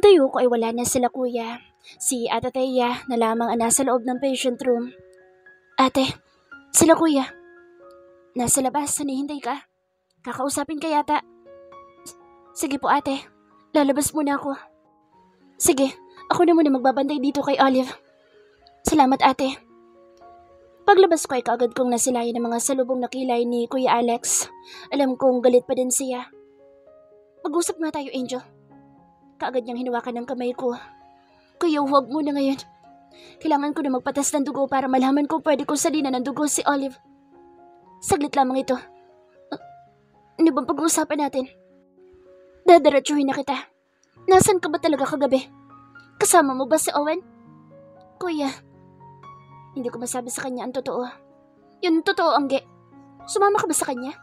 Pagtayo ko ay wala na sila kuya. Si Ate Teya na lamang ang nasa loob ng patient room. Ate, sila kuya. Nasa labas, hinihintay ka. Kakausapin ka yata. Sige po ate, lalabas muna ako. Sige, ako na muna magbabantay dito kay Olive. Salamat ate. Paglabas ko ay kaagad kong nasilayan ng mga salubong na kilay ni Kuya Alex. Alam kong galit pa din siya. Mag-usap nga tayo, Angel. Kaagad niyang hinawakan ng kamay ko. Kuya, huwag muna ngayon. Kailangan ko na magpatas ng dugo para malaman kung pwede ko salinan ng dugo si Olive. Saglit lamang ito. Ano bang pag-uusapan natin? Dadaratsuhin na kita. Nasaan ka ba talaga kagabi? Kasama mo ba si Owen? Kuya, hindi ko masabi sa kanya ang totoo. Yun totoo, Angge. Sumama ka ba sa kanya?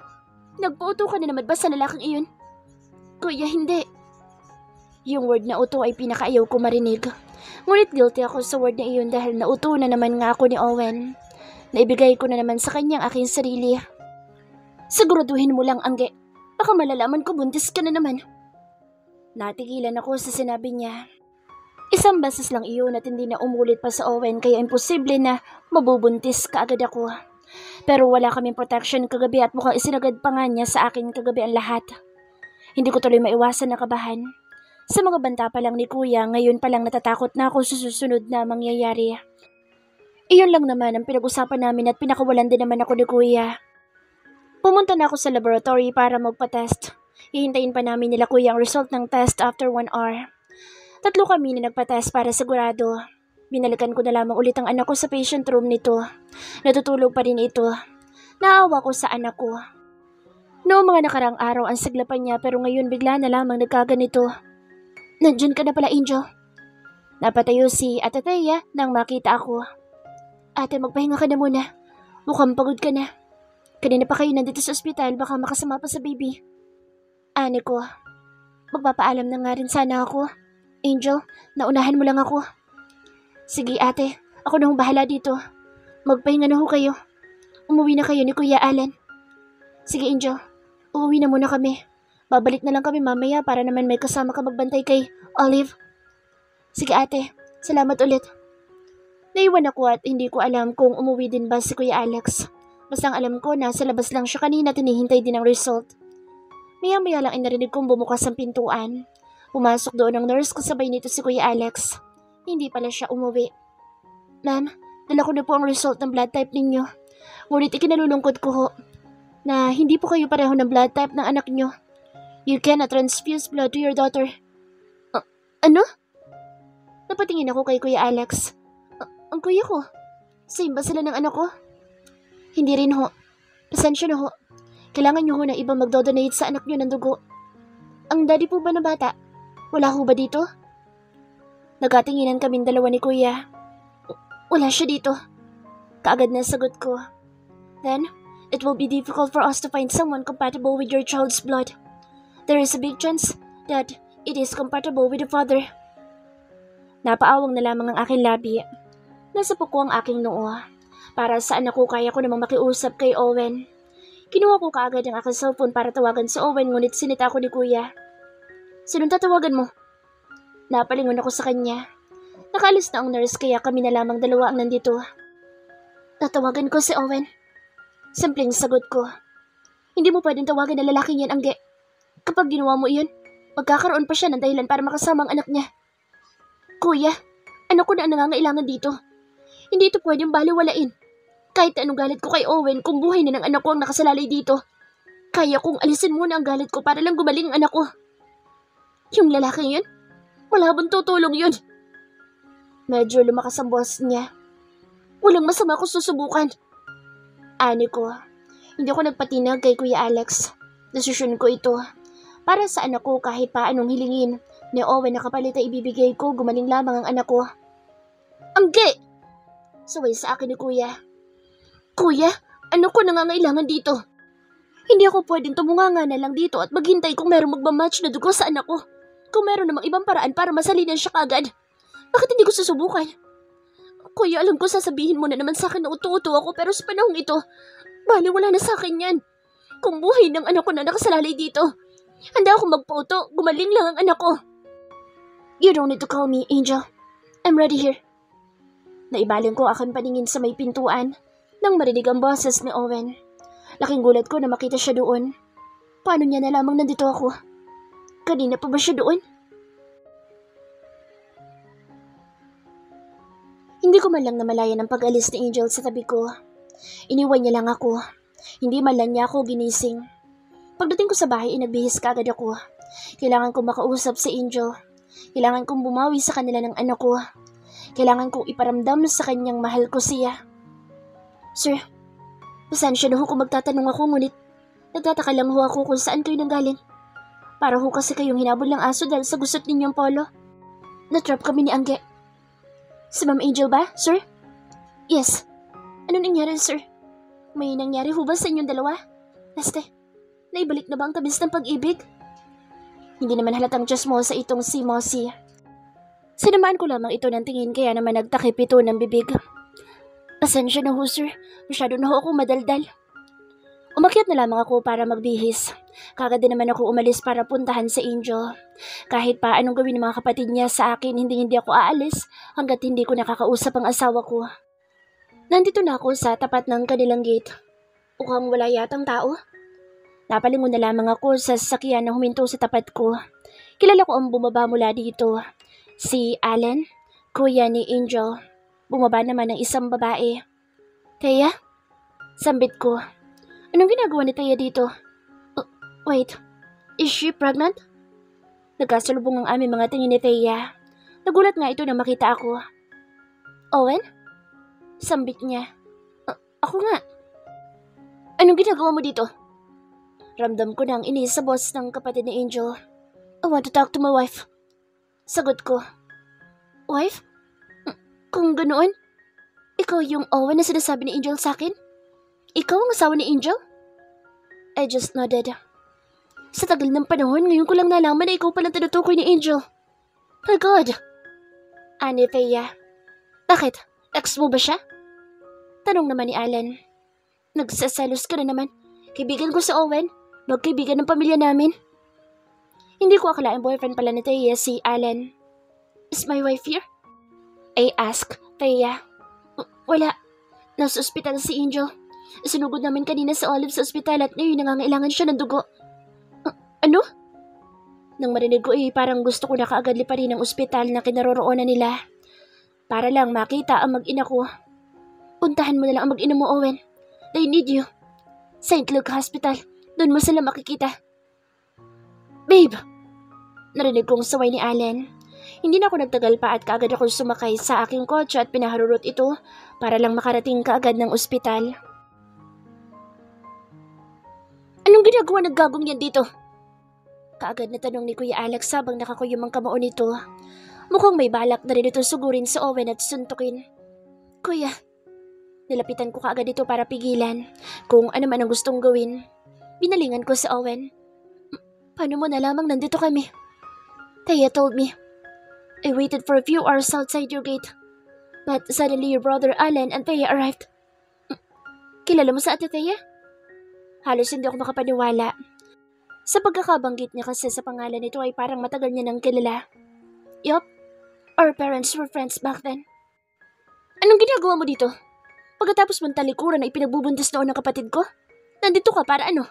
Nagpauto ka na naman ba sa lalaking iyon? Kuya, hindi. Yung word na uto ay pinakaayaw ko marinig. Ngunit guilty ako sa word na iyon dahil nauto na naman nga ako ni Owen. Naibigay ko na naman sa kanya ang aking sarili. Siguraduhin mo lang, Angge. Baka malalaman ko buntis ka na naman. Natigilan ako sa sinabi niya. Isang beses lang iyon at hindi na umulit pa sa Owen kaya imposible na mabubuntis kaagad ako. Pero wala kaming protection kagabi at mukhang isinagad pa nga niya sa akin kagabi ang lahat. Hindi ko tuloy maiwasan na kabahan. Sa mga banta pa lang ni Kuya, ngayon pa lang natatakot na ako sa susunod na mangyayari. Iyon lang naman ang pinag-usapan namin at pinakawalan din naman ako ni Kuya. Pumunta na ako sa laboratory para magpa-test. Hihintayin pa namin nila Kuya ang result ng test after 1 hour. 3 kami na nagpa-test para sigurado. Binalikan ko na lamang ulit ang anak ko sa patient room nito. Natutulog pa rin ito. Naawa ko sa anak ko. Noong mga nakarang araw ang saglapan niya pero ngayon bigla na lamang nagkaganito. Nandiyan ka na pala, Angel. Napatayo si Ate Teya nang makita ako. Ate, magpahinga ka na muna. Mukhang pagod ka na. Kanina pa kayo nandito sa ospital, baka makasama pa sa baby. Ani ko, magpapaalam na nga rin sana ako. Angel, naunahan mo lang ako. Sige ate, ako na hong bahala dito. Magpahinga na ho kayo. Umuwi na kayo ni Kuya Alan. Sige Angel, uuwi na muna kami. Babalik na lang kami mamaya para naman may kasama ka magbantay kay Olive. Sige ate, salamat ulit. Naiwan ako at hindi ko alam kung umuwi din ba si Kuya Alex. Basta alam ko nasa labas lang siya kanina tinihintay din ang result. Maya-maya lang ay narinig kong bumukas ang pintuan. Pumasok doon ang nurse kasabay nito si Kuya Alex. Hindi pala siya umuwi. Ma'am, dala ko na po ang result ng blood type ninyo. Ngunit ikinalulungkot ko ho na hindi po kayo pareho ng blood type ng anak nyo. You cannot transfuse blood to your daughter. Ano? Napatingin ako kay Kuya Alex. Ang kuya ko? Same ba sila ng anak ko? Hindi rin ho. Pasensya na ho. Kailangan nyo ho na iba magdodonate sa anak nyo ng dugo. Ang daddy po ba na bata? Wala ho ba dito? Nagkatinginan kaming dalawa ni Kuya. Wala siya dito. Kaagad na sagot ko. Then, it will be difficult for us to find someone compatible with your child's blood. There is a big chance that it is compatible with the father. Napaawang na lamang ang aking labi. Nasa puko ang aking noo. Para saan ako kaya ko namang makiusap kay Owen. Kinuha ko kaagad ang aking cellphone para tawagan si Owen ngunit sinita ko ni Kuya. Sinong tatawagan mo? Napalingon ako sa kanya. Nakaalis na ang nurse kaya kami na lamang dalawa ang nandito. Tatawagan ko si Owen. Simpleng sagot ko. Hindi mo pwedeng tawagan na lalaking yan, Angge. Kapag ginawa mo iyon, magkakaroon pa siya ng dahilan para makasama ang anak niya. Kuya, anak ko na ang nangangailangan dito. Hindi ito pwedeng baliwalain. Kahit anong galit ko kay Owen kung buhay na ng anak ko ang nakasalalay dito. Kaya kong alisin muna ang galit ko para lang gumaling ang anak ko. Yung lalaking yun? Malabang tutulong yun. Medyo lumakas ang boss niya. Walang masama kung susubukan. Ani ko, hindi ako nagpatinag kay Kuya Alex. Desisyon ko ito. Para sa anak ko kahit pa anong hilingin ni Owen na kapalit ay ibibigay ko, gumaling lamang ang anak ko. Angge! Suway sa akin ni Kuya. Kuya, ano ko nangangailangan dito? Hindi ako pwedeng tumunganga na lang dito at maghintay kung merong magmamatch na dugo sa anak ko. Kung meron namang ibang paraan para masalinan siya kagad. Bakit hindi ko susubukan? Kuya, alam ko sasabihin mo na naman sa akin na uto-uto ako pero sa panahong ito, baliwala na sa akin yan. Kung buhay ng anak ko na nakasalalay dito, handa akong magpauto, gumaling lang ang anak ko. You don't need to call me, Angel. I'm ready here. Naibaling ko aking paningin sa may pintuan nang marinig ang boses ni Owen. Laking gulat ko na makita siya doon. Paano niya nalamang nandito ako? Kanina pa ba siya doon? Hindi ko man lang namalayan ang pag-alis ni Angel sa tabi ko. Iniwan niya lang ako. Hindi man lang niya ako ginising. Pagdating ko sa bahay, nagbihis kaagad ako. Kailangan kong makausap si Angel. Kailangan kong bumawi sa kanila ng anak ko. Kailangan kong iparamdam sa kanyang mahal ko siya. Sir, pasensya na ho kung magtatanong ako, ngunit nagtataka lang ho ako kung saan kayo nanggaling. Para ho kasi kayong hinabol ng aso dahil sa gusot ninyong polo. Natrap kami ni Angge. Si Ma'am Angel ba, sir? Yes. Ano nangyari, sir? May nangyari ho ba sa inyong dalawa? Este, naibalik na ba ang tabis ng pag-ibig? Hindi naman halatang sa itong si Mossy. Sinamaan ko lamang ito ng tingin kaya naman nagtakip ito ng bibig. Pasensya na ho, sir. Masyado na ho ako madaldal. Umakyat na lamang ako para magbihis. Kagad din naman ako umalis para puntahan si Angel. Kahit pa anong gawin ng mga kapatid niya sa akin, hindi ako aalis hanggat hindi ko nakakausap ang asawa ko. Nandito na ako sa tapat ng kanilang gate. Mukhang wala yatang tao. Napalingon na lamang ako sa sasakyan na huminto sa tapat ko. Kilala ko ang bumaba mula dito. Si Allen, kuya ni Angel. Bumaba naman ng isang babae. Thea? Sambit ko. Anong ginagawa ni Thea dito? Wait, is she pregnant? Nagkasalubong ang aming mga tingin ni Thea. Nagulat nga ito nang makita ako. Owen? Sambit niya. Ako nga. Anong ginagawa mo dito? Ramdam ko nang inis sa boss ng kapatid ni Angel. I want to talk to my wife. Sagot ko. Wife? Kung ganoon, ikaw yung Owen na sinasabi ni Angel sa akin? Ikaw ang asawa ni Angel? I just nodded. Sa tagal ng panahon, ngayon ko lang nalaman na ikaw palang tinutukoy ni Angel. My God! Ani Thea. Bakit? Ex mo ba siya? Tanong naman ni Alan. Nagsaselos ka na naman. Kaibigan ko si Owen. Magkaibigan ng pamilya namin. Hindi ko akalaing boyfriend pala ni Thea si Alan. Is my wife here? I asked Thea. Wala. Nasa ospital si Angel. Sinugod namin kanina sa Olive sa ospital at ngayon nangangailangan siya ng dugo. Ano? Nang marinig ko parang gusto ko na kaagad liparin ang ospital na kinaroroonan nila. Para lang makita ang mag-ina ko. Puntahan mo na lang ang mag-ina mo, Owen. They need you. St. Luke Hospital. Doon mo sila makikita. Babe! Narinig kong saway ni Allen. Hindi na ako nagtagal pa at kaagad ako sumakay sa aking kotse at pinaharurot ito para lang makarating kaagad ng ospital. Anong ginagawa ng gagong yan dito? Kaagad na tanong ni Kuya Alex habang nakakuyom ang kamao nito. Mukhang may balak na rin ito sugurin sa Owen at suntukin. Kuya, nilapitan ko kaagad ito para pigilan kung ano man ang gustong gawin. Binalingan ko sa Owen. Paano mo nalamang nandito kami? Thea told me. I waited for a few hours outside your gate. But suddenly your brother Alan and Thea arrived. Kilala mo sa Ate Thea? Halos hindi ako makapaniwala. Sa pagkakabanggit niya kasi sa pangalan nito ay parang matagal niya nang kilala. Yup, our parents were friends back then. Anong ginagawa mo dito? Pagkatapos mong talikuran ay pinagbubuntis noon ng kapatid ko? Nandito ka para ano?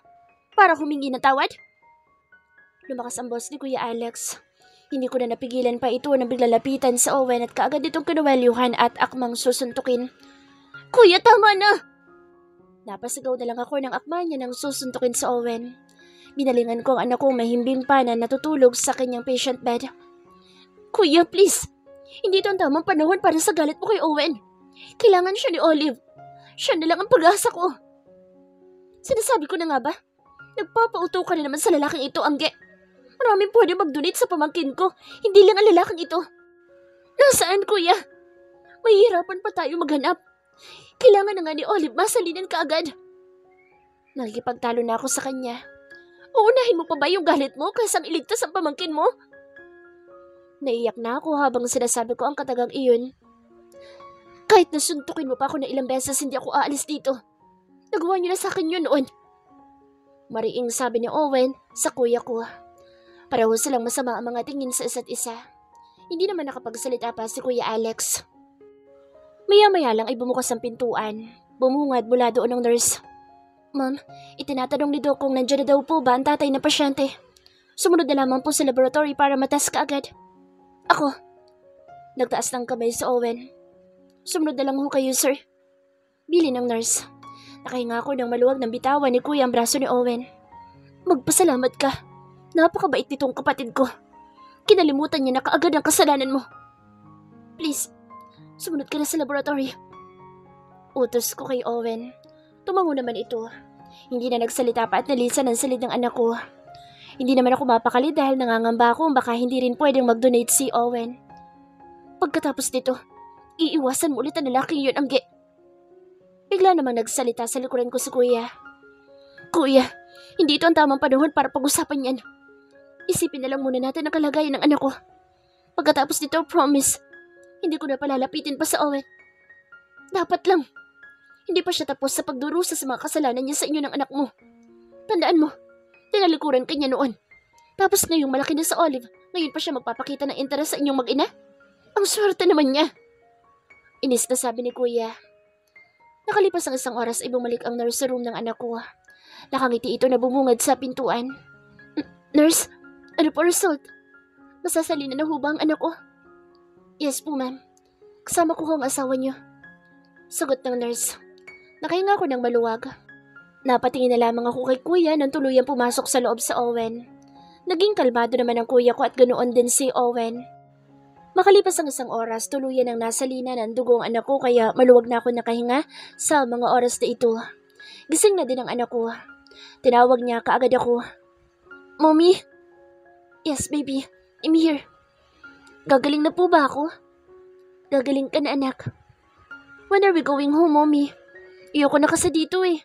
Para humingi ng tawad? Lumakas ang boss ni Kuya Alex. Hindi ko na napigilan pa ito na biglalapitan sa Owen at kaagad itong kinuwelyuhan at akmang susuntukin. Kuya, tama na! Napasigaw na lang ako ng akma niya nang susuntukin sa Owen. Binalingan ko ang anak kong mahimbing pa na natutulog sa kanyang patient bed. Kuya, please! Hindi ito ang tamang panahon para sa galit mo kay Owen. Kailangan siya ni Olive. Siya na lang ang pag-asa ko. Sinasabi ko na nga ba? Nagpapauto ka na naman sa lalaking ito, Angge. Maraming pwede mag-donate sa pamangkin ko. Hindi lang ang lalaking ito. Nasaan, kuya? Mahihirapan pa tayo maghanap. Kailangan na nga ni Olive masalinin ka agad. Nakikipagtalo na ako sa kanya. Uunahin mo pa ba yung galit mo kaysa iligtas ang pamangkin mo? Naiyak na ako habang sinasabi ko ang katagang iyon. Kahit nasuntukin mo pa ako na ilang beses, hindi ako aalis dito. Nagawa niyo na sa akin yun noon. Mariing sabi ni Owen sa kuya ko. Pareho silang masama ang mga tingin sa isa't isa. Hindi naman nakapagsalita pa si Kuya Alex. Maya-maya lang ay bumukas ang pintuan. Bumungad mula doon ang nurse. Ma'am, itinatanong ni Doc kung nandiyan na daw po ba ang tatay na pasyente. Sumunod na lamang po sa laboratory para matas ka agad. Ako. Nagtaas ng kamay si Owen. Sumunod na lang ho kayo, sir. Bili ng nurse. Nakahinga ako ng maluwag ng bitawan ni Kuya ang braso ni Owen. Magpasalamat ka. Napakabait nitong kapatid ko. Kinalimutan niya na kaagad ang kasalanan mo. Please, sumunod ka na sa laboratory. Utos ko kay Owen. Tumango naman ito. Hindi na nagsalita pa at nalisan ang silid ng anak ko. Hindi naman ako mapakali dahil nangangamba ako baka hindi rin pwedeng mag-donate si Owen. Pagkatapos nito, iiwasan mo ulit ang lalaking yun, Angge. Bigla namang nagsalita sa likuran ko si Kuya. Kuya, hindi ito ang tamang panahon para pag-usapan yan. Isipin na lang muna natin ang kalagayan ng anak ko. Pagkatapos nito, promise, hindi ko na palalapitin pa sa Owen. Dapat lang. Hindi pa siya tapos sa pagdurusa sa mga kasalanan niya sa inyo ng anak mo. Tandaan mo, tinalikuran ka niya noon. Tapos ngayong malaki na sa Olive, ngayon pa siya magpapakita ng interes sa inyong mag-ina? Ang swerte naman niya. Inis na sabi ni Kuya. Nakalipas ang isang oras ay bumalik ang nurse sa room ng anak ko. Nakangiti ito na bumungad sa pintuan. Nurse, ano po result? Masasalina na ho ba ang anak ko? Yes po, ma'am. Kasama ko ho ang asawa niyo. Sagot ng nurse. Nakahinga ako ng maluwag. Napatingin na lamang ako kay Kuya nang tuluyang pumasok sa loob sa Owen. Naging kalmado naman ang Kuya ko at ganoon din si Owen. Makalipas ang isang oras, tuluyan ang nasalina ng dugo ang anak ko kaya maluwag na ako nakahinga sa mga oras na ito. Gising na din ang anak ko. Tinawag niya kaagad ako. Mommy? Yes, baby. I'm here. Gagaling na po ba ako? Gagaling ka na, anak. When are we going home, Mommy? Iyoko na kasi dito eh.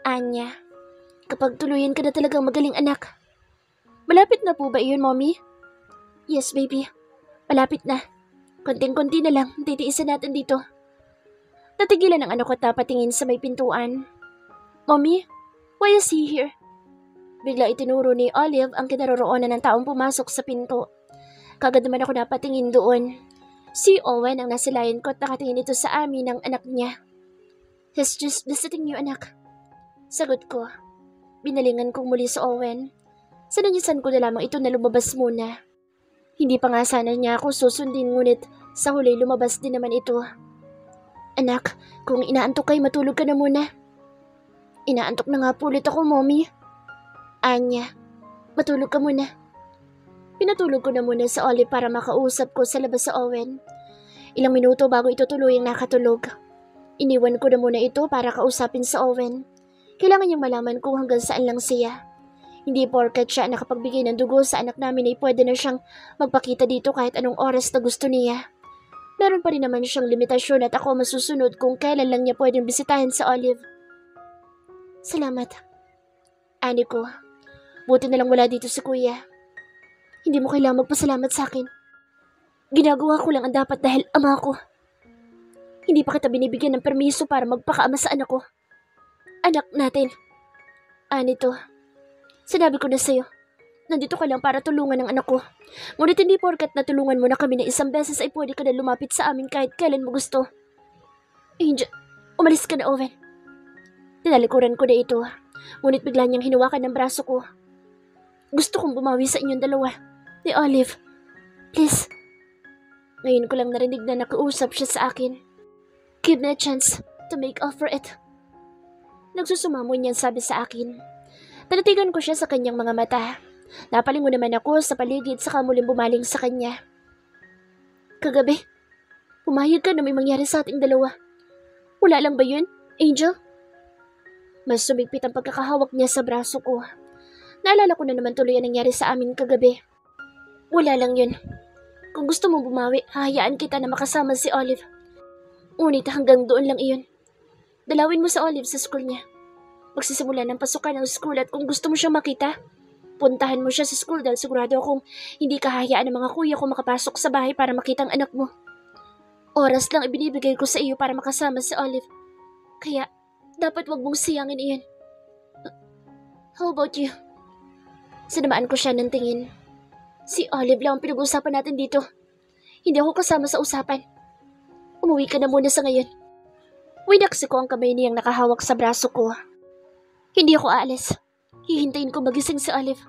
Anya, kapag tuluyan ka na talagang magaling, anak. Malapit na po ba iyon, Mommy? Yes, baby. Malapit na. Konting-konti na lang, titiisan natin dito. Natigilan ang anak ko at napatingin sa may pintuan. Mommy, why is he here? Bigla itinuro ni Olive ang kinaroroonan ng taong pumasok sa pinto. Kagad naman ako napatingin doon. Si Owen ang nasilayan ko at nakatingin ito sa amin ng anak niya. He's just visiting you, anak. Sagot ko. Binalingan kong muli sa Owen. Sinanyasan ko na lamang ito na lumabas muna. Hindi pa nga sana niya ako susundin ngunit sa huli lumabas din naman ito. Anak, kung inaantok kayo matulog ka na muna. Inaantok na nga po ulit ako, Mommy. Anya, matulog ka muna. Pinatulog ko na muna sa Olive para makausap ko sa labas sa Owen. Ilang minuto bago ito tuluyang nakatulog. Iniwan ko na muna ito para kausapin sa Owen. Kailangan niyang malaman kung hanggang saan lang siya. Hindi porket siya nakapagbigay ng dugo sa anak namin ay pwede na siyang magpakita dito kahit anong oras na gusto niya. Meron pa rin naman siyang limitasyon at ako masusunod kung kailan lang niya pwedeng bisitahin sa Olive. Salamat. Ani ko, buti na lang wala dito si Kuya. Hindi mo kailangang magpasalamat sa akin. Ginagawa ko lang ang dapat dahil ama ko. Hindi pa kita binibigyan ng permiso para magpakaama sa anak ko. Anak natin. Anito, sinabi ko na sa'yo, nandito ka lang para tulungan ang anak ko. Ngunit hindi porkat natulungan mo na kami na isang beses ay pwede ka na lumapit sa amin kahit kailan mo gusto. Angel, umalis ka na, Owen. Tinalikuran ko na ito, ngunit bigla niyang hinawakan ng braso ko. Gusto kong bumawi sa inyong dalawa. Ni Olive, please. Ngayon ko lang narinig na nakiusap siya sa akin. Give me a chance to make up for it. Nagsusumamo niyan sabi sa akin. Tinatigan ko siya sa kanyang mga mata. Napalingon naman ako sa paligid saka muling bumaling sa kanya. Kagabi, pumayag ka na may mangyari sa ating dalawa. Wala lang ba yun, Angel? Mas sumigpit ang pagkakahawak niya sa braso ko. Naalala ko na naman tuloy ang nangyari sa amin kagabi. Wala lang yun. Kung gusto mong bumawi, hahayaan kita na makasama si Olive. Ngunit hanggang doon lang iyon. Dalawin mo sa Olive sa school niya. Magsisimula ng pasukan ng school at kung gusto mo siyang makita, puntahan mo siya sa school dahil sigurado akong hindi kahayaan ng mga kuya ko makapasok sa bahay para makita ang anak mo. Oras lang ibinibigay ko sa iyo para makasama si Olive. Kaya, dapat wag mong siyangin iyon. How about you? Sinamaan ko siya ng tingin. Si Olive lang ang pinag-uusapan natin dito. Hindi ako kasama sa usapan. Umuwi ka na muna sa ngayon. Winaksi ko ang kamay niyang nakahawak sa braso ko. Hindi ako aalis. Hihintayin ko magising si Olive.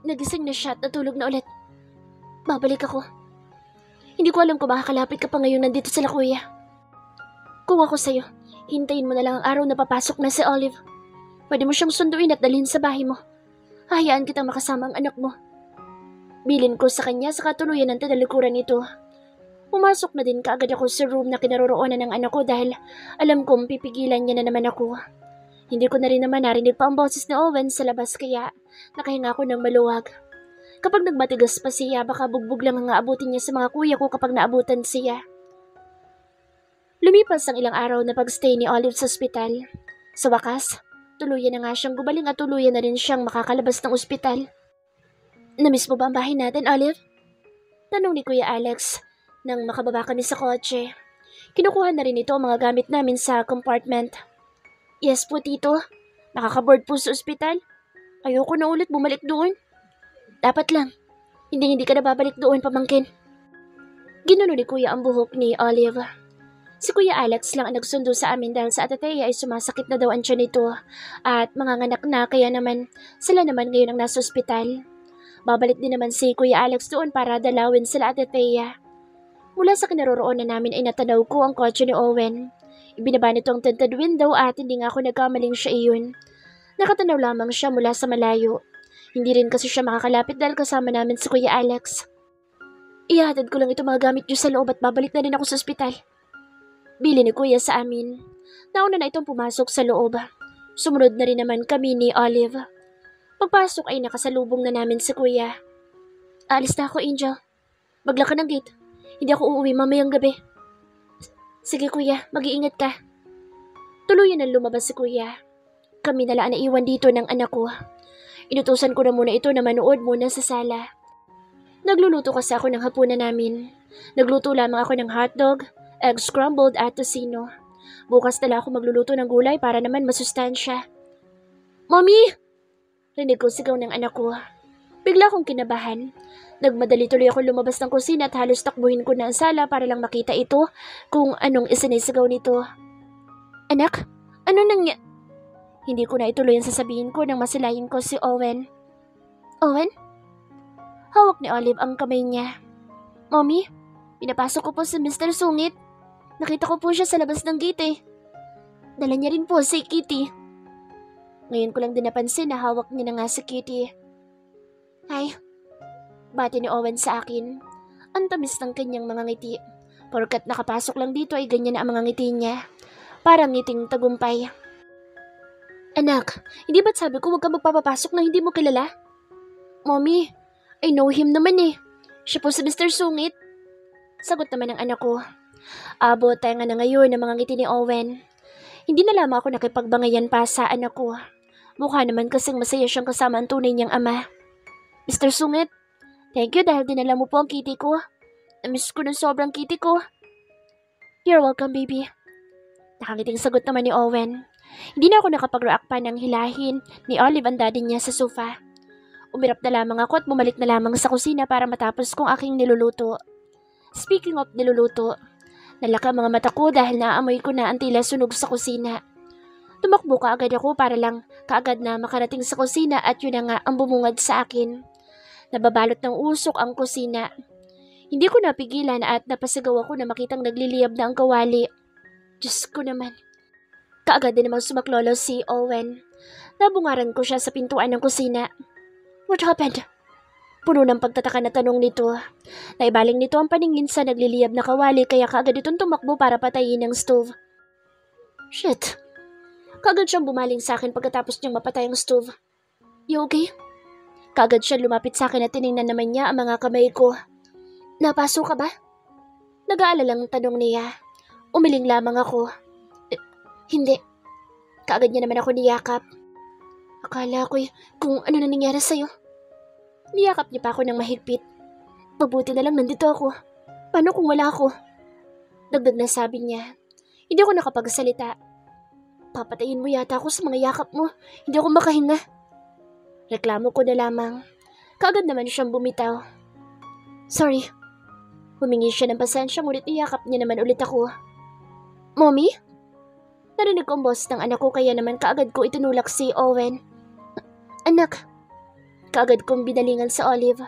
Nagising na siya at natulog na ulit. Babalik ako. Hindi ko alam kung makakalapit ka pa ngayon nandito sila kuya. Kung ako sa'yo, hintayin mo na lang ang araw na papasok na si Olive. Pwede mo siyang sunduin at dalhin sa bahay mo. Hahayaan kitang makasama ang anak mo. Bilin ko sa kanya sa katuluyan ng tinalikuran nito. Pumasok na din kaagad ako sa room na kinaroroonan ng anak ko dahil alam kong pipigilan niya na naman ako. Hindi ko na rin naman narinig pa ang boses ni Owen sa labas kaya nakahinga ako ng maluwag. Kapag nagmatigas pa siya, baka bugbog lang ang aabutin niya sa mga kuya ko kapag naabutan siya. Lumipas ang ilang araw na pagstay ni Olive sa ospital. Sa wakas, tuluyan na nga siyang gumaling at tuluyan na rin siyang makakalabas ng ospital. Namiss mo ba ang bahay natin, Olive? Tanong ni Kuya Alex nang makababa kami sa kotse. Kinukuha na rin ito ang mga gamit namin sa compartment. Yes po, Tito. Nakakaboard po sa ospital. Ayoko na ulit bumalik doon. Dapat lang. Hindi ka na babalik doon, pamangkin. Ginuno ni Kuya ang buhok ni Olive. Si Kuya Alex lang ang nagsundo sa amin dahil sa Atateya ay sumasakit na daw ang tiyan nito at manganganak na kaya naman sila naman ngayon ang nasa ospital. Babalik din naman si Kuya Alex doon para dalawin sila Atateya. Mula sa kinaroroonan namin ay natanaw ko ang kotse ni Owen. Ibinaba nito ang tinted window at hindi nga ako nagkamaling siya iyon. Nakatanaw lamang siya mula sa malayo. Hindi rin kasi siya makakalapit dahil kasama namin si Kuya Alex. Ihatid ko lang ito mga gamit niyo sa loob at babalik na rin ako sa ospital. Bili ni Kuya sa amin. Nauna na itong pumasok sa loob. Sumunod na rin naman kami ni Olive. Pagpasok ay nakasalubong na namin si Kuya. Alis na ako, Angel. Maglock ka ng gate. Hindi ako uuwi mamayang gabi. Sige Kuya, mag-iingat ka. Tuluyan ang lumabas si Kuya. Kami nalaan na iwan dito ng anak ko. Inutusan ko na muna ito na manood muna sa sala. Nagluluto kasi ako ng hapunan namin. Nagluto lamang ako ng hotdog, egg scrambled at tocino. Bukas na lang ako magluluto ng gulay para naman masustansya. Mommy! Rinig ko sigaw ng anak ko. Bigla akong kinabahan. Nagmadali tuloy ako lumabas ng kusina at halos takbuhin ko na ang sala para lang makita ito kung anong isinisigaw nito. Anak, ano Hindi ko na ituloy ang sasabihin ko nang masilayin ko si Owen. Owen? Hawak ni Olive ang kamay niya. Mommy, pinapasok ko po si Mr. Sungit. Nakita ko po siya sa labas ng gate eh. Dala niya rin po si Kitty. Ngayon ko lang din napansin na hawak niya na nga si Kitty. Ay, bati ni Owen sa akin. Ang tamis ng kanyang mga ngiti. Porkat nakapasok lang dito ay ganyan na ang mga ngiti niya. Parang ngiting tagumpay. Anak, hindi ba't sabi ko huwag ka magpapapasok na hindi mo kilala? Mommy, I know him naman eh. Siya po si Mr. Sungit. Sagot naman ng anak ko. Abot tayo nga na ngayon ng mga ngiti ni Owen. Hindi na lamang ako nakipagbangayan pa sa anak ko. Mukha naman kasing masaya siyang kasama ang tunay niyang ama. Mr. Sungit, thank you dahil dinala mo po ang kitty ko. Namiss ko ng sobrang kitty ko. You're welcome, baby. Nakangiting sagot naman ni Owen. Hindi na ako nakapag-react pa ng hilahin ni Olive ang daddy niya sa sofa. Umirap na lamang ako at bumalik na lamang sa kusina para matapos kong aking niluluto. Speaking of niluluto, nalaka mga mata ko dahil naaamoy ko na ang tila sunog sa kusina. Tumakbo kaagad ako para lang kaagad na makarating sa kusina at yun na nga ang bumungad sa akin. Nababalot ng usok ang kusina. Hindi ko napigilan at napasigaw ako na makitang nagliliyab na ang kawali. Diyos ko naman. Kaagad din namang sumaklolo si Owen. Nabungaran ko siya sa pintuan ng kusina. What happened? Puno ng pagtataka na tanong nito. Naibaling nito ang paningin sa nagliliyab na kawali kaya kaagad itong tumakbo para patayin ang stove. Shit. Kaagad siyang bumaling sa akin pagkatapos niyang mapatay ang stove. You okay? Kaagad siya lumapit sa akin at tiningnan naman niya ang mga kamay ko. Napaso ka ba? Nag-aalalang tanong niya. Umiling lamang ako. Hindi. Kaagad niya naman ako niyakap. Akala ko'y kung ano na nangyari sa'yo. Niyakap niya pa ako ng mahigpit. Mabuti na lang nandito ako. Paano kung wala ako? Dagdag na sabi niya. Hindi ako nakapagsalita. Papatayin mo yata ako sa mga yakap mo. Hindi ako makahinga. Reklamo ko na lamang. Kaagad naman siyang bumitaw. Sorry. Humingi siya ng pasensya ngunit niyakap niya naman ulit ako. Mommy? Narinig ko ang boss ng anak ko kaya naman kaagad ko itinulak si Owen. Anak. Kaagad kong binalingan sa Olive.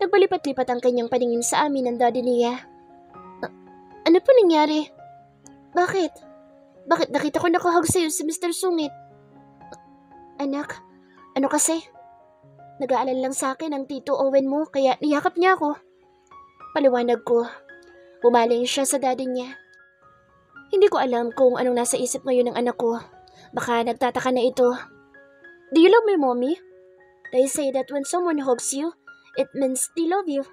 Nagbalipat-lipat ang kanyang paningin sa amin ng daddy niya. Ano po nangyari? Bakit? Bakit nakita ko nakahag sa'yo si Mr. Sungit? Anak, ano kasi? Nag-aalala lang sa akin ang tito Owen mo kaya niyakap niya ako. Paliwanag ko. Bumaling siya sa daddy niya. Hindi ko alam kung anong nasa isip ngayon ng anak ko. Baka nagtataka na ito. Do you love me, mommy? They say that when someone hugs you, it means they love you.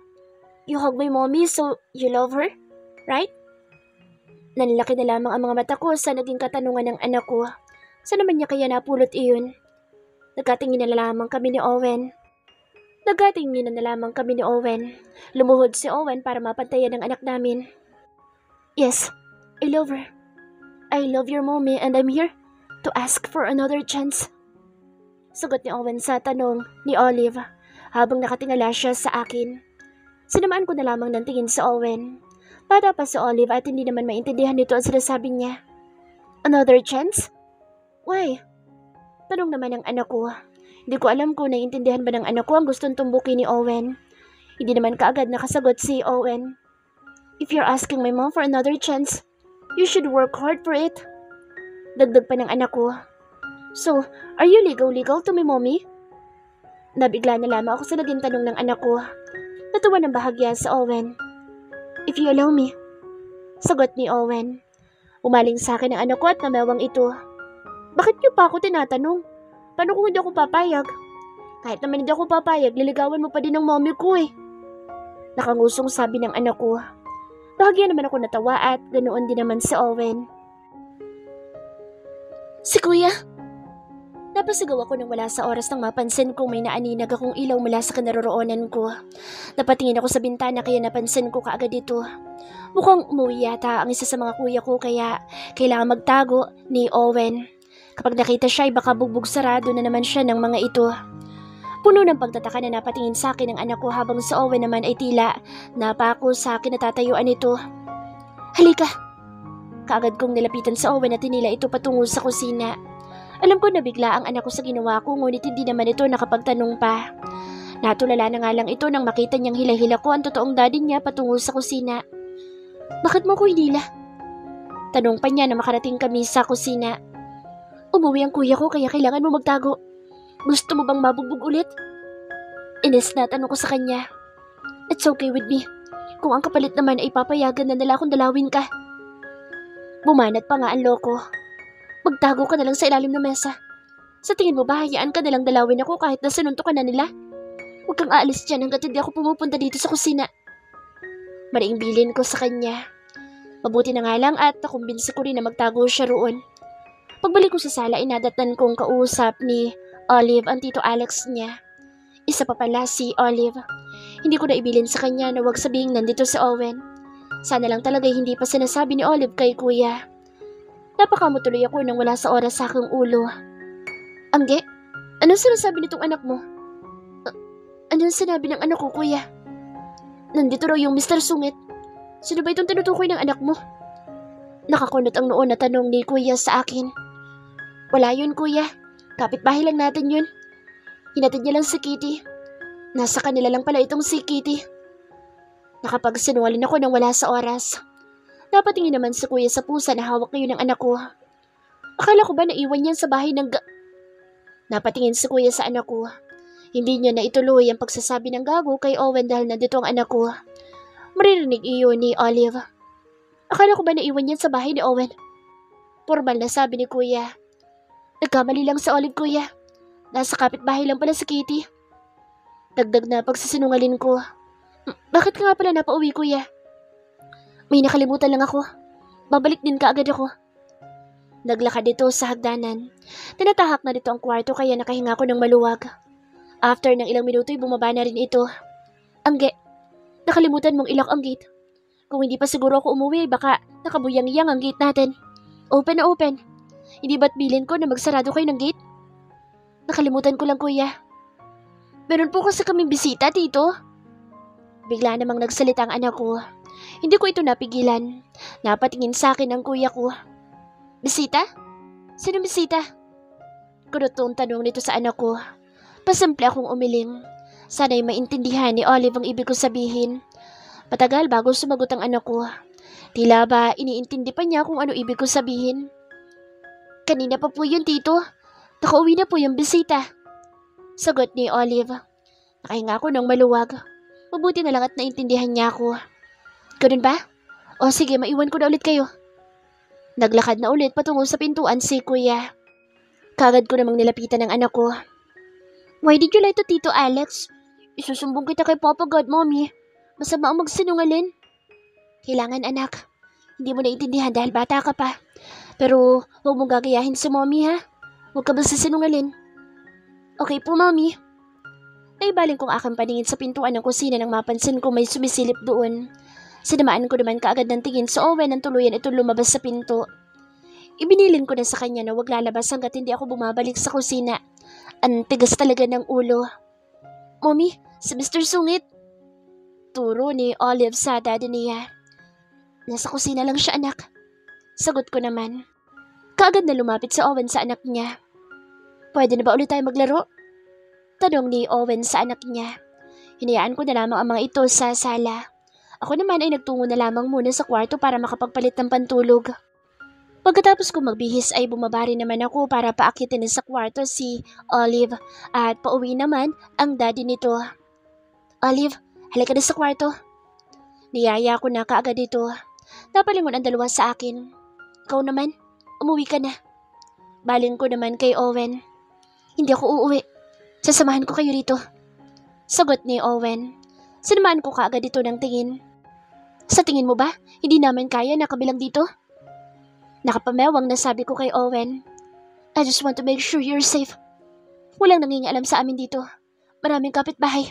You hug my mommy so you love her, right? Nanlaki na lamang ang mga mata ko sa naging katanungan ng anak ko. Saan naman niya kaya napulot iyon? Nagkatingin na lamang kami ni Owen. Lumuhod si Owen para mapantayan ang anak namin. Yes, I love her. I love your mommy and I'm here to ask for another chance. Sagot ni Owen sa tanong ni Olive habang nakatingala siya sa akin. Sinamaan ko na lamang ng tingin sa Owen. Bata pa si Olive at hindi naman maintindihan nito ang sinasabi niya. Another chance? Why? Tanong naman ng anak ko. Hindi ko alam kung naiintindihan ba ng anak ko ang gustong tumbukin ni Owen. Hindi naman kaagad nakasagot si Owen. If you're asking my mom for another chance, you should work hard for it. Dagdag pa ng anak ko. So, are you legal to my mommy? Nabigla na lamang ako sa naging tanong ng anak ko. Natuwa ng bahagya sa Owen. If you allow me. Sagot ni Owen. Umaling sa akin ang anak ko at namawang ito. Bakit niyo pa ako tinatanong? Paano kung hindi ako papayag? Kahit naman hindi ako papayag, liligawan mo pa din ng mommy ko eh. Nakangusong sabi ng anak ko. Bahagya naman ako natawa at ganoon din naman si Owen. Si Kuya? Napasigaw ako nang wala sa oras nang mapansin kong may naaninag akong ilaw mula sa kinaroroonan ko. Napatingin ako sa bintana kaya napansin ko kaagad ito. Mukhang umuwi yata ang isa sa mga kuya ko kaya kailangan magtago ni Owen. Kapag nakita siya ay baka bugbog sarado na naman siya ng mga ito. Puno ng pagtataka na napatingin sa akin ang anak ko habang si Owen naman ay tila napako sa akin natatayuan nito. Halika! Kaagad kong nilapitan sa Owen at tinila ito patungo sa kusina. Alam ko na bigla ang anak ko sa ginawa ko ngunit hindi naman ito nakapagtanong pa. Natulala na nga lang ito nang makita niyang hila-hila ko ang totoong daddy niya patungo sa kusina. Bakit mo ko hinila? Tanong pa niya na makarating kami sa kusina. Umuwi ang kuya ko kaya kailangan mo magtago. Gusto mo bang mabugbog ulit? Inis na tanong ko sa kanya. It's okay with me. Kung ang kapalit naman ay papayagan na nila akong dalawin ka. Bumanat pa nga ang loko. Magtago ka na lang sa ilalim ng mesa. Sa tingin mo ba hayaan ka na lang dalawin ako kahit na sinuntukan na nila? Huwag kang aalis dyan hanggat hindi ako pumupunta dito sa kusina. Mariing bilin ko sa kanya. Mabuti na nga lang at nakumbinsi ko rin na magtago siya roon. Pagbalik ko sa sala, inadatnan kong kausap ni Olive ang tito Alex niya. Isa pa pala si Olive. Hindi ko na ibilin sa kanya na huwag sabihing nandito si Owen. Sana lang talaga hindi pa sinasabi ni Olive kay kuya. Napakamutuloy ako nang wala sa oras sa aking ulo. Angge, anong sinasabi nitong anak mo? Anong sinabi ng anak ko, kuya? Nandito raw yung Mr. Sungit. Sino ba itong tinutukoy ng anak mo? Nakakunot ang noon na tanong ni kuya sa akin. Wala yun, kuya. Kapitbahay lang natin yun. Hinatid niya lang si Kitty. Nasa kanila lang pala itong si Kitty. Nakapagsinungaling ako nang wala sa oras. Napatingin naman si kuya sa pusa na hawak ngayon ng anak ko. Akala ko ba naiwan niyan sa bahay ng Napatingin si kuya sa anak ko. Hindi niya na ituloy ang pagsasabi ng gago kay Owen dahil nandito ang anak ko. Maririnig iyon ni Olive. Akala ko ba naiwan yan sa bahay ni Owen? Formal na sabi ni kuya. Nagkamali lang si Olive, kuya. Nasa kapitbahay lang pala si Kitty. Dagdag na pagsasinungalin ko. Bakit ka nga pala napauwi, kuya? May nakalimutan lang ako. Babalik din kaagad ako. Naglakad dito sa hagdanan. Tinatahak na dito ang kwarto kaya nakahinga ko ng maluwag. After ng ilang minuto ay bumaba na rin ito. Angge, nakalimutan mong ilak ang gate. Kung hindi pa siguro ako umuwi, baka nakabuyang-iyang ang gate natin. Open na open. Hindi ba't bilin ko na magsarado kayo ng gate? Nakalimutan ko lang, kuya. Meron po kasi kaming bisita, tito. Bigla namang nagsalita ang anak ko. Hindi ko ito napigilan. Napatingin sa akin ang kuya ko. Bisita? Sino bisita? Kurutong tanong nito sa anak ko. Pasimple akong umiling. Sana'y maintindihan ni Olive ang ibig ko sabihin. Patagal bago sumagot ang anak ko. Tila ba iniintindi pa niya kung ano ibig ko sabihin? Kanina pa po yun, tito. Nakauwi na po yung bisita. Sagot ni Olive. Nakahinga ako ng maluwag. Mabuti na lang at naintindihan niya ako. Ganun ba? O sige, maiwan ko na ulit kayo. Naglakad na ulit patungo sa pintuan si kuya. Kagad ko namang nilapitan ng anak ko. Why did you lie to Tito Alex? Isusumbong kita kay Papa God, Mommy. Masama ang magsinungaling. Kailangan anak. Hindi mo naiintindihan dahil bata ka pa. Pero huwag mong gagayahin si Mommy ha. Huwag ka basta sinungaling. Okay po, Mommy. Naibaling kong aking paningin sa pintuan ng kusina nang mapansin ko may sumisilip doon. Sinamaan ko naman kaagad ng tingin sa Owen nang tuluyan ito lumabas sa pinto. Ibinilin ko na sa kanya na huwag lalabas hanggat hindi ako bumabalik sa kusina. Ang tigas talaga ng ulo. Mommy, si Mr. Sungit. Turo ni Olive sa daddy niya. Nasa kusina lang siya, anak. Sagot ko naman. Kaagad na lumapit sa Owen sa anak niya. Pwede na ba ulit tayo maglaro? Tanong ni Owen sa anak niya. Hinayaan ko na lamang ang mga ito sa sala. Ako naman ay nagtungo na lamang muna sa kwarto para makapagpalit ng pantulog. Pagkatapos ko magbihis ay bumaba rin naman ako para paakitin sa kwarto si Olive at pauwi naman ang daddy nito. Olive, halika na sa kwarto. Niyaya ko na kaagad ito. Napalingon ang dalawa sa akin. Ikaw naman, umuwi ka na. Baling ko naman kay Owen. Hindi ako uuwi. Sasamahan ko kayo rito. Sagot ni Owen. Sinamahan ko kaagad ito ng tingin. Sa tingin mo ba, hindi namin kaya na kabilang dito? Nakapamewang na sabi ko kay Owen. I just want to make sure you're safe. Walang nangingialam sa amin dito. Maraming kapitbahay.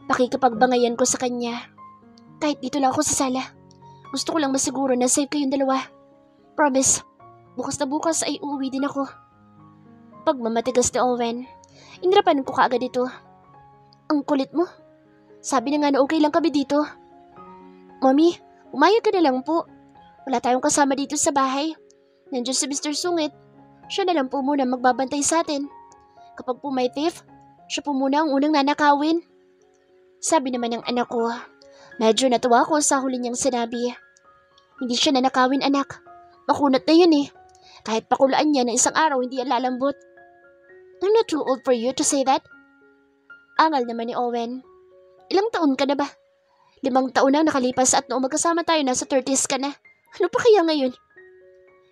Pakikipagbangayan ko sa kanya. Kahit dito lang ako sa sala. Gusto ko lang masiguro na safe kayong dalawa. Promise, bukas na bukas ay uuwi din ako. Pagmamatigas ni Owen, inirapan ko kaagad ito. Ang kulit mo. Sabi na nga na okay lang kami dito. Mommy, umayag ka na lang po. Wala tayong kasama dito sa bahay. Nandiyan si Mr. Sungit. Siya na lang po muna magbabantay sa atin. Kapag po may thief, siya po muna ang unang nanakawin. Sabi naman ng anak ko. Medyo natuwa ko sa huli niyang sinabi. Hindi siya nanakawin, anak. Makunat na yun eh. Kahit pakulaan niya ng isang araw, hindi yan lalambot. I'm not too old for you to say that. Angal naman ni Owen. Ilang taon ka na ba? 5 taon na nakalipas at noong magkasama tayo nasa 30s ka na. Ano pa kaya ngayon?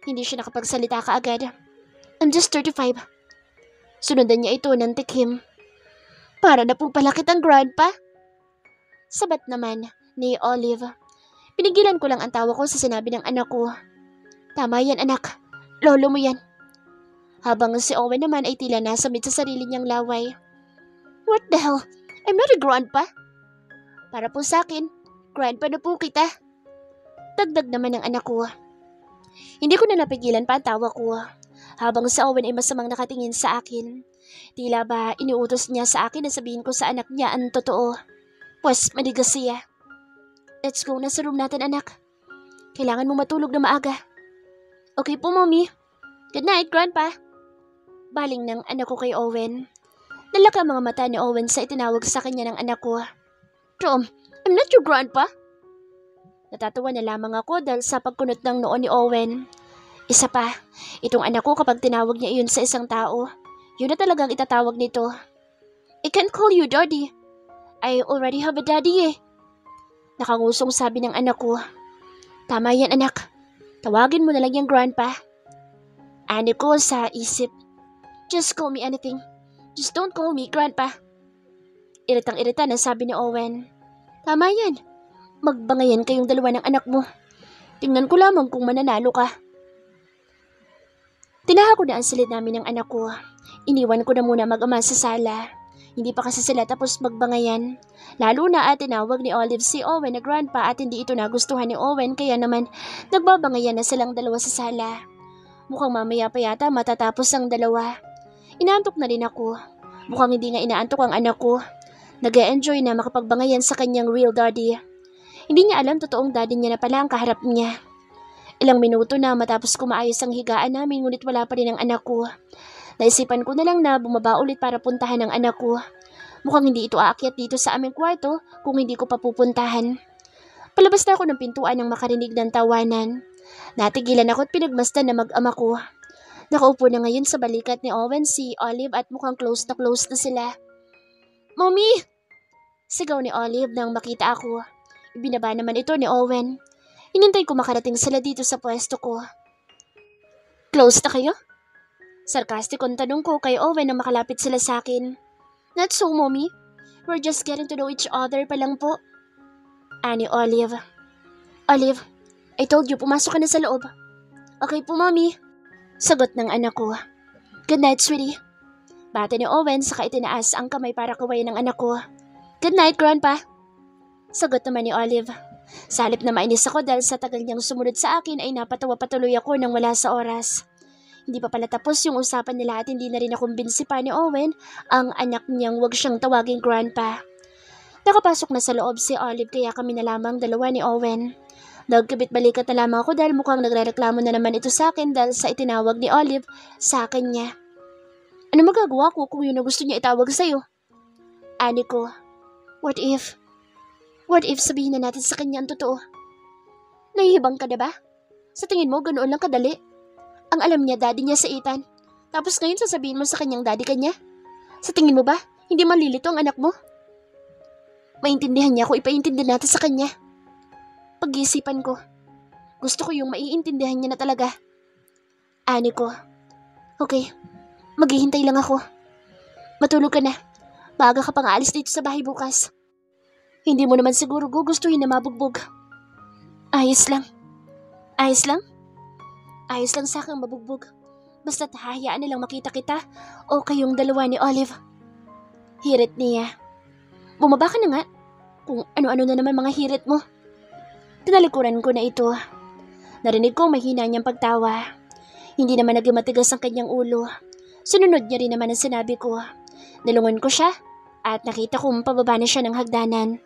Hindi siya nakapagsalita kaagad. I'm just 35. Sunundan niya ito ng tikim. Para na po pala kitang grandpa. Sabat naman ni Olive. Pinigilan ko lang ang tawa ko sa sinabi ng anak ko. Tama yan, anak. Lolo mo yan. Habang si Owen naman ay tila nasamit sa sarili niyang laway. What the hell? I'm not a grandpa. Para po sa akin, grandpa na po kita. Dagdag naman ng anak ko. Hindi ko na napigilan pa ang tawa ko. Habang si Owen ay masamang nakatingin sa akin. Tila ba iniutos niya sa akin na sabihin ko sa anak niya ang totoo. Pues manigas siya. Let's go na sa room natin, anak. Kailangan mo matulog na maaga. Okay po, Mommy. Good night, Grandpa. Baling ng anak ko kay Owen. Nalaka ang mga mata ni Owen sa itinawag sa kanya ng anak ko. Tom, I'm not your grandpa. Natatawa na lamang ako dahil sa pagkunot ng noo ni Owen. Isa pa, itong anak ko kapag tinawag niya iyon sa isang tao, yun na talagang itatawag nito. I can't call you daddy. I already have a daddy eh. Nakangusong sabi ng anak ko. Tama yan, anak. Tawagin mo na lang yung grandpa. Ani ko sa isip. Just call me anything. Just don't call me grandpa. Iritang-irita na sabi ni Owen. Tama yan. Magbangayan kayong dalawa ng anak mo. Tingnan ko lamang kung mananalo ka. Tinaha ko na ang silid namin ng anak ko. Iniwan ko na muna mag-ama sa sala. Hindi pa kasi sila tapos magbangayan. Lalo na at tinawag ni Olive si Owen na grandpa at hindi ito nagustuhan ni Owen kaya naman nagbabangayan na silang dalawa sa sala. Mukhang mamaya pa yata matatapos ang dalawa. Inaantok na rin ako. Mukhang hindi nga inaantok ang anak ko. Nag-e-enjoy na makapagbangayan sa kanyang real daddy. Hindi niya alam totoong daddy niya na pala ang kaharap niya. Ilang minuto na matapos ko maayos ang higaan namin ngunit wala pa rin ang anak ko. Naisipan ko na lang na bumaba ulit para puntahan ang anak ko. Mukhang hindi ito aakyat dito sa aming kwarto kung hindi ko pa pupuntahan. Palabas na ako ng pintuan nang makarinig ng tawanan. Natigilan ako at pinagmasdan na mag-ama ko. Nakaupo na ngayon sa balikat ni Owen si Olive at mukhang close na sila. "Mommy!" Sigaw ni Olive nang makita ako. Ibinaba naman ito ni Owen. Hinintay ko makarating sila dito sa pwesto ko. "Close na kayo?" Sarkastikong tanong ko kay Owen nang makalapit sila sa akin. "Not so, Mommy. We're just getting to know each other pa lang po." Ani Olive. "Olive, I told you pumasok ka na sa loob." "Okay po, Mommy." Sagot ng anak ko. "Good night, sweetie." Bati ni Owen saka itinaas ang kamay para kawayan ng anak ko. "Good night, Grandpa." Sagot naman ni Olive. Sa halip na mainis ako dahil sa tagal niyang sumunod sa akin ay napatawa patuloy ako nang wala sa oras. Hindi pa pala tapos yung usapan nila at hindi na rin nakumbinsi pa ni Owen ang anak niyang wag siyang tawaging Grandpa. Nakapasok na sa loob si Olive kaya kami na lamang dalawa ni Owen. Nagkabit-balikat na lamang ako dahil mukhang nagrereklamo na naman ito sa akin dahil sa itinawag ni Olive sa akin niya. "Ano magagawa ko kung yun na gusto niya itawag sa'yo?" Ani ko. What if sabihin na natin sa kanya ang totoo? Nahihibang ka na ba? Sa tingin mo ganoon lang kadali? Ang alam niya daddy niya sa Ethan. Tapos ngayon sasabihin mo sa kanyang daddy kanya? Sa tingin mo ba hindi malilito ang anak mo? Maintindihan niya kung ipaintindi natin sa kanya. Pag-iisipan ko. Gusto ko yung maiintindihan niya na talaga. Ani ko. Okay, maghihintay lang ako. Matulog ka na. Maaga ka pang aalis dito sa bahay bukas. Hindi mo naman siguro gugustuhin na mabugbog. Ayos lang. Ayos lang? Ayos lang sa akin mabugbog. Basta't hahayaan nilang makita kita o kayong dalawa ni Olive. Hirit niya. Bumaba ka na nga. Kung ano-ano na naman mga hirit mo. Tinalikuran ko na ito. Narinig ko mahina niyang pagtawa. Hindi naman naging matigas ang kanyang ulo. Sununod niya rin naman ang sinabi ko. Nalungon ko siya at nakita kong pababa na siya ng hagdanan.